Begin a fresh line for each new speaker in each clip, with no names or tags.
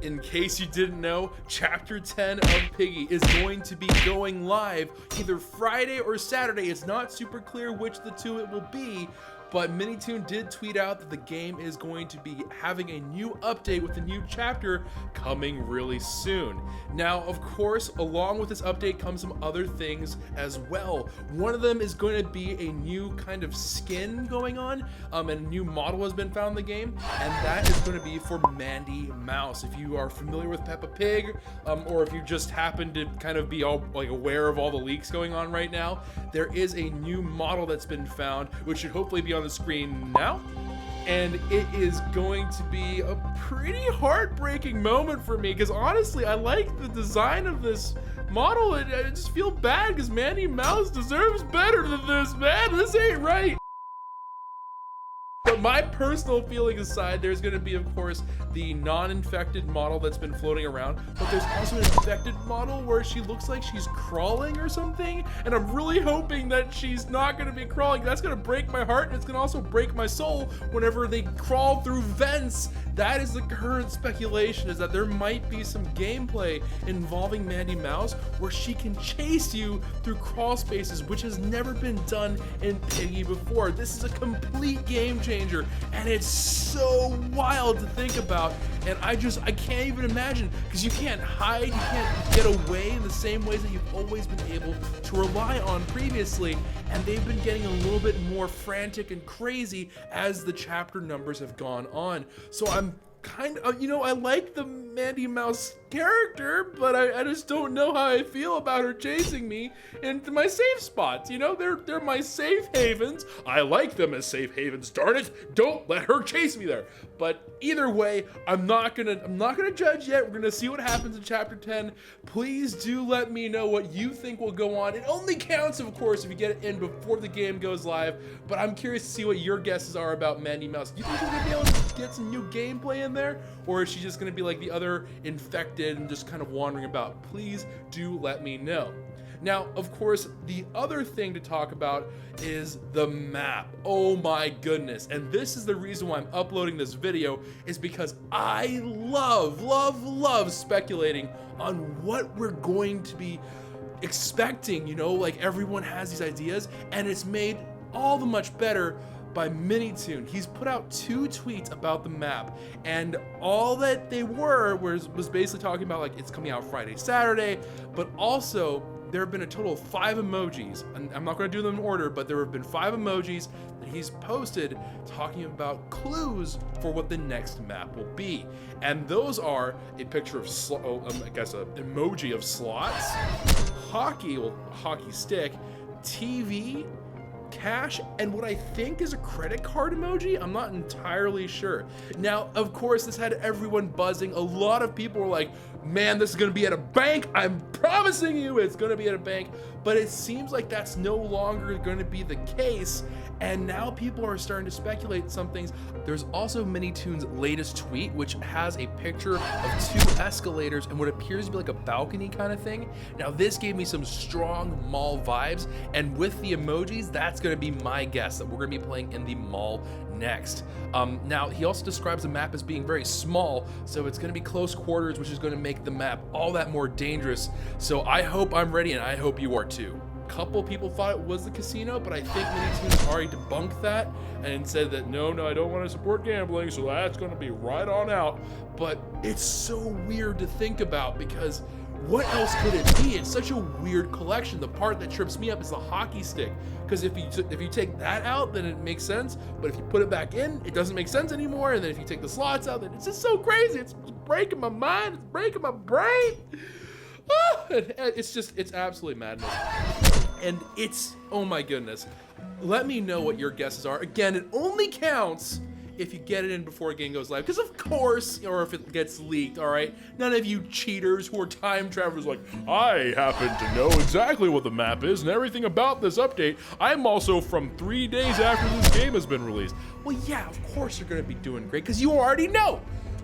In case you didn't know, Chapter 10 of Piggy is going to be going live either Friday or Saturday. It's not super clear which of the two it will be, but Minitoon did tweet out that the game is going to be having a new update with a new chapter coming really soon. Now, of course, along with this update comes some other things as well. One of them is going to be a new kind of skin going on, and a new model has been found in the game, and that is going to be for Mandy Mouse. If you are familiar with Peppa Pig, or if you just happen to kind of be all like aware of all the leaks going on right now, there is a new model that's been found, which should hopefully be on the screen now, and it is going to be a pretty heartbreaking moment for me, because honestly I like the design of this model, and I just feel bad because Mandy Mouse deserves better than this, man. This ain't right. But my personal feelings aside, there's going to be, of course, the non-infected model that's been floating around, but there's also an infected model where she looks like she's crawling or something, and I'm really hoping that she's not going to be crawling. That's going to break my heart, and it's going to also break my soul whenever they crawl through vents. That is the current speculation, is that there might be some gameplay involving Mandy Mouse where she can chase you through crawl spaces, which has never been done in Piggy before. This is a complete game changer, and it's so wild to think about, and I can't even imagine, because you can't hide, you can't get away in the same ways that you've always been able to rely on previously, and they've been getting a little bit more frantic and crazy as the chapter numbers have gone on. So I'm kind of, I like the Mandy Mouse character, but I just don't know how I feel about her chasing me into my safe spots. They're my safe havens. I like them as safe havens, darn it. Don't let her chase me there. But either way, I'm not gonna judge yet. We're gonna see what happens in chapter 10. Please do let me know what you think will go on. It only counts, of course, if you get it in before the game goes live, but I'm curious to see what your guesses are about Mandy Mouse. Do you think she's gonna be able to get some new gameplay in there, or is she just gonna be like the other infected and just kind of wandering about? Please do let me know. Now, of course, the other thing to talk about is the map. Oh my goodness. And this is the reason why I'm uploading this video, is because I love speculating on what we're going to be expecting. Like everyone has these ideas, and it's made all the much better by Minitoon. He's put out 2 tweets about the map, and all that they was basically talking about, like, it's coming out Friday, Saturday, but also there have been a total of 5 emojis, and I'm not going to do them in order, but there have been 5 emojis that he's posted talking about clues for what the next map will be. And those are a picture of, I guess, an emoji of slots, hockey stick, TV, cash, and what I think is a credit card emoji. I'm not entirely sure. Now, of course, this had everyone buzzing. A lot of people were like, man, this is gonna be at a bank. I'm promising you it's gonna be at a bank. But it seems like that's no longer gonna be the case, and now people are starting to speculate some things. There's also Minitoon's latest tweet, which has a picture of 2 escalators and what appears to be like a balcony kind of thing. Now, this gave me some strong mall vibes, and with the emojis, that's gonna be my guess that we're gonna be playing in the mall next. Now, he also describes the map as being very small, so it's gonna be close quarters, which is gonna make the map all that more dangerous. So I hope I'm ready, and I hope you are too. A couple people thought it was the casino, but I think Minitoon has already debunked that and said that no, I don't want to support gambling, so that's going to be right on out. But it's so weird to think about, because what else could it be? It's such a weird collection. The part that trips me up is the hockey stick, because if you take that out, then it makes sense, but if you put it back in, it doesn't make sense anymore. And then if you take the slots out, then it's just so crazy. It's breaking my mind. It's breaking my brain. It's absolutely madness. And oh my goodness. Let me know what your guesses are. Again, it only counts if you get it in before a game goes live, because of course, or if it gets leaked, all right? None of you cheaters who are time travelers like, I happen to know exactly what the map is and everything about this update. I'm also from 3 days after this game has been released. Well, yeah, of course you're gonna be doing great, because you already know.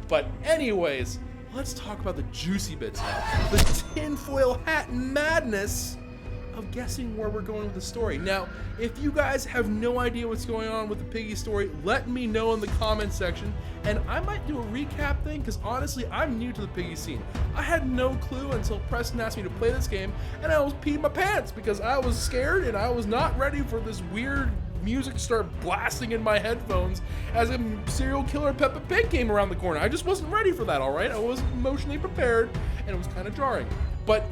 But anyways, let's talk about the juicy bits now. The tinfoil hat madness of guessing where we're going with the story. Now, if you guys have no idea what's going on with the Piggy story, let me know in the comment section, and I might do a recap thing, because honestly, I'm new to the Piggy scene. I had no clue until Preston asked me to play this game, and I was peeing my pants because I was scared and I was not ready for this weird music to start blasting in my headphones as a serial killer Peppa Pig came around the corner. I just wasn't ready for that, all right? I wasn't emotionally prepared, and it was kind of jarring. But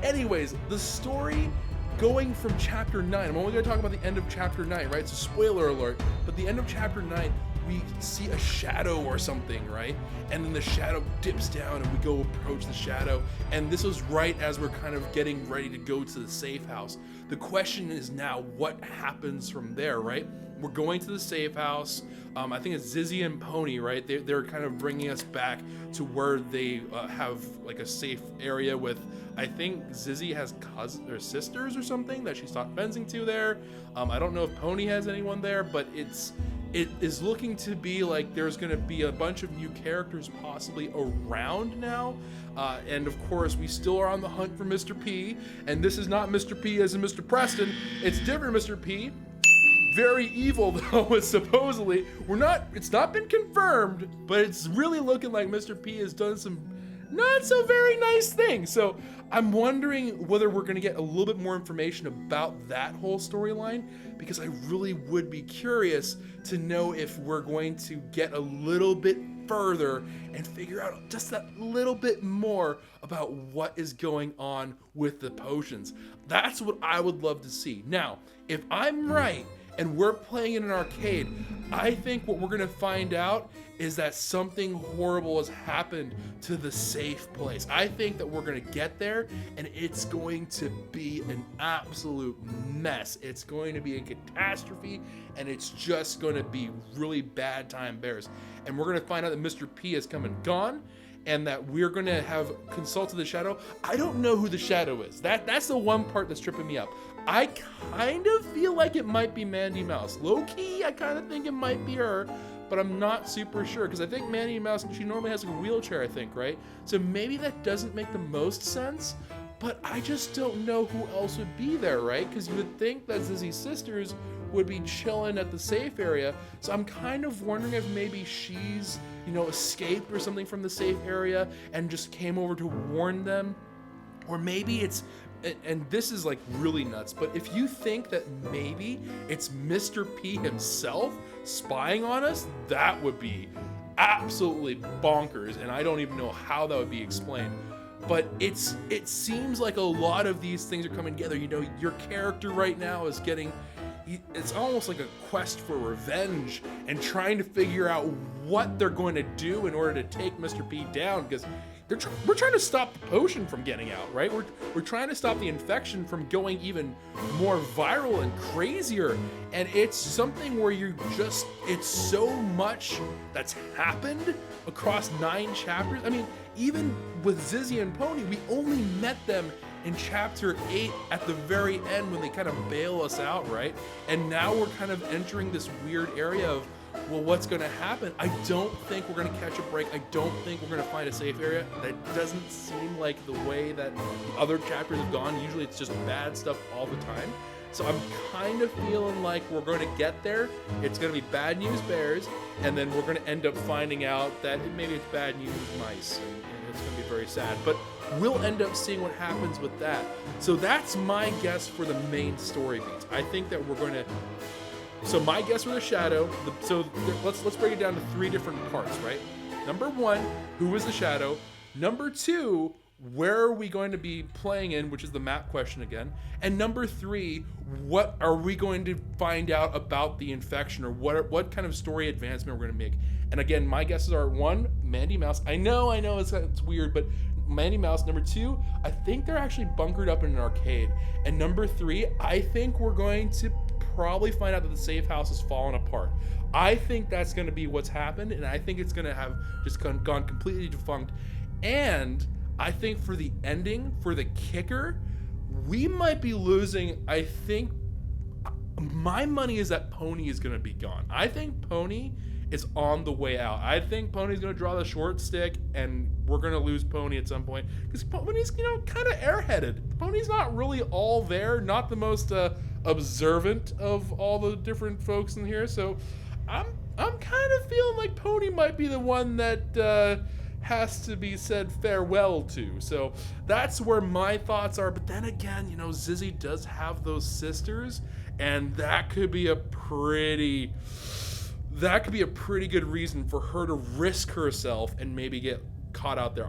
anyways, the story going from chapter 9, I'm only going to talk about the end of chapter 9, right? It's a spoiler alert, but the end of chapter 9, we see a shadow or something, right? And then the shadow dips down and we go approach the shadow. And this was right as we're kind of getting ready to go to the safe house. The question is now, what happens from there, right? We're going to the safe house. I think it's Zizzy and Pony, right? They're kind of bringing us back to where they have like a safe area with, I think Zizzy has cousins or sisters or something that she's taught fencing to there. I don't know if Pony has anyone there, but it is looking to be like there's going to be a bunch of new characters possibly around now. And of course, we still are on the hunt for Mr. P. And this is not Mr. P as in Mr. Preston. It's different Mr. P. Very evil though, it's supposedly. It's not been confirmed, but it's really looking like Mr. P has done some not so very nice things. So I'm wondering whether we're going to get a little bit more information about that whole storyline, because I really would be curious to know if we're going to get a little bit further and figure out just that little bit more about what is going on with the potions. That's what I would love to see. Now, if I'm right and we're playing in an arcade, I think what we're going to find out is that something horrible has happened to the safe place. I think that we're going to get there and it's going to be an absolute mess. It's going to be a catastrophe, and it's just going to be really bad time bears. And we're going to find out that Mr. P has come and gone, and that we're going to have consulted the shadow. I don't know who the shadow is. That's the one part that's tripping me up. I kind of feel like it might be Mandy Mouse. Low-key, I kind of think it might be her, but I'm not super sure, because I think Mandy Mouse, she normally has like a wheelchair, I think, right? So maybe that doesn't make the most sense, but I just don't know who else would be there, right? Because you would think that Zizzy's sisters would be chilling at the safe area. So I'm kind of wondering if maybe she's, escaped or something from the safe area and just came over to warn them. Or maybe it's, and this is like really nuts, but if you think that maybe it's Mr. P himself spying on us, that would be absolutely bonkers, and I don't even know how that would be explained. But it seems like a lot of these things are coming together. Your character right now is getting, it's almost like a quest for revenge and trying to figure out what they're going to do in order to take Mr. P down, because we're trying to stop the potion from getting out, right? We're trying to stop the infection from going even more viral and crazier. And it's something where it's so much that's happened across 9 chapters. I mean, even with Zizzy and Pony, we only met them in chapter 8 at the very end when they kind of bail us out, right? And now we're kind of entering this weird area of, well, what's going to happen? I don't think we're going to catch a break. I don't think we're going to find a safe area. That doesn't seem like the way that the other chapters have gone. Usually it's just bad stuff all the time. So I'm kind of feeling like we're going to get there. It's going to be bad news bears, and then we're going to end up finding out that maybe it's bad news mice, and it's going to be very sad. But we'll end up seeing what happens with that. So that's my guess for the main story beats. I think that we're going to... So my guess for the shadow, let's break it down to 3 different parts, right? Number 1, who is the shadow? Number 2, where are we going to be playing in, which is the map question again. And number 3, what are we going to find out about the infection, or what kind of story advancement we're going to make? And again, my guesses are 1, Mandy Mouse. I know it's weird, but Mandy Mouse. Number 2, I think they're actually bunkered up in an arcade. And number 3, I think we're going to probably find out that the safe house has fallen apart. I think that's going to be what's happened, and I think it's going to have just gone completely defunct. And I think for the ending, for the kicker, we might be losing. I think my money is that Pony is going to be gone. I think Pony is on the way out. I think Pony's gonna draw the short stick, and we're gonna lose Pony at some point because Pony's, you know, kind of airheaded. Pony's not really all there, not the most observant of all the different folks in here. So I'm kind of feeling like Pony might be the one that has to be said farewell to. So that's where my thoughts are. But then again, you know, Zizzy does have those sisters, and that could be a pretty good reason for her to risk herself and maybe get caught out there.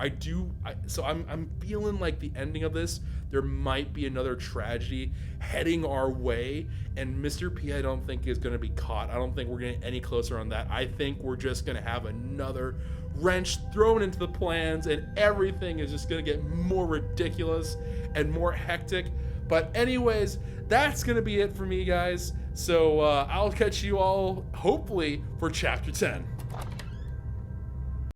So I'm feeling like the ending of this, there might be another tragedy heading our way, and Mr. P, I don't think is going to be caught. I don't think we're getting any closer on that. I think we're just going to have another wrench thrown into the plans, and everything is just going to get more ridiculous and more hectic. But anyways, that's going to be it for me, guys. So I'll catch you all, hopefully, for Chapter 10.